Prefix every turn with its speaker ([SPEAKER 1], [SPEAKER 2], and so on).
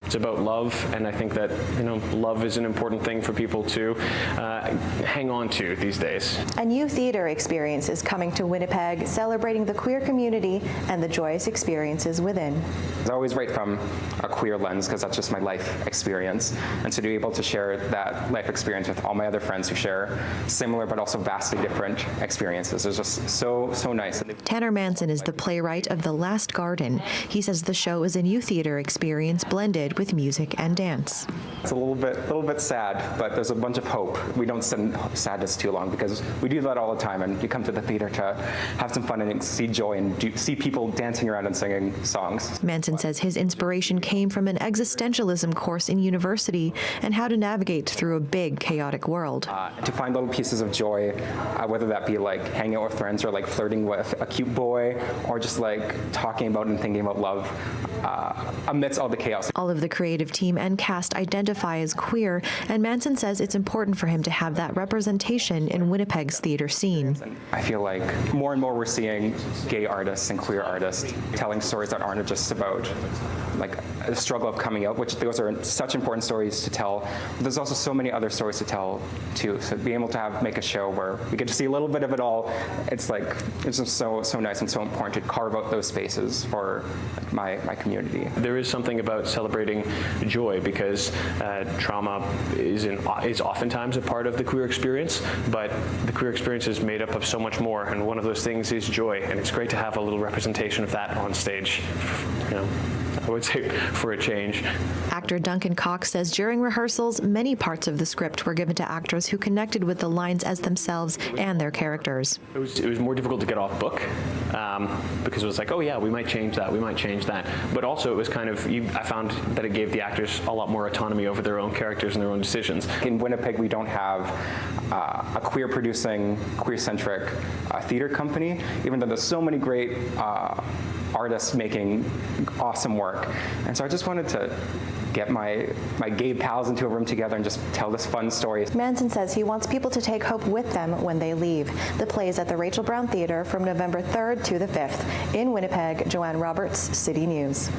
[SPEAKER 1] It's about love, and I think that, love is an important thing for people to hang on to these days.
[SPEAKER 2] A new theater experience is coming to Winnipeg, celebrating the queer community and the joyous experiences within.
[SPEAKER 3] I always write from a queer lens because that's just my life experience, and to be able to share that life experience with all my other friends who share similar but also vastly different experiences is just so nice.
[SPEAKER 2] Tanner Manson is the playwright of The Last Garden. He says the show is a new theater experience blended with music and dance.
[SPEAKER 3] It's a little bit sad, but there's a bunch of hope. We don't send sadness too long because we do that all the time, and you come to the theater to have some fun and see joy and see people dancing around and singing songs.
[SPEAKER 2] Manson says his inspiration came from an existentialism course in university and how to navigate through a big, chaotic world.
[SPEAKER 3] To find little pieces of joy, whether that be like hanging out with friends or like flirting with a cute boy or just like talking about and thinking about love amidst all the chaos.
[SPEAKER 2] All of the creative team and cast identify as queer, and Manson says it's important for him to have that representation in Winnipeg's theater scene.
[SPEAKER 3] I feel like more and more we're seeing gay artists and queer artists telling stories that aren't just about like the struggle of coming out, which those are such important stories to tell. But there's also so many other stories to tell too. So being able to make a show where we get to see a little bit of it all, it's just so nice and so important to carve out those spaces for my community.
[SPEAKER 1] There is something about celebrating joy because trauma is oftentimes a part of the queer experience, but the queer experience is made up of so much more, and one of those things is joy, and it's great to have a little representation of that on stage, I would say, for a change.
[SPEAKER 2] Actor Duncan Cox says during rehearsals, many parts of the script were given to actors who connected with the lines as themselves and their characters.
[SPEAKER 1] It was more difficult to get off book because it was like, oh yeah, we might change that, But also it was I found that it gave the actors a lot more autonomy over their own characters and their own decisions.
[SPEAKER 3] In Winnipeg, we don't have a queer-producing, queer-centric theater company, even though there's so many great artists making awesome work. And so I just wanted to get my gay pals into a room together and just tell this fun story.
[SPEAKER 2] Manson says he wants people to take hope with them when they leave. The play is at the Rachel Brown Theatre from November 3rd to the 5th. In Winnipeg, Joanne Roberts, City News.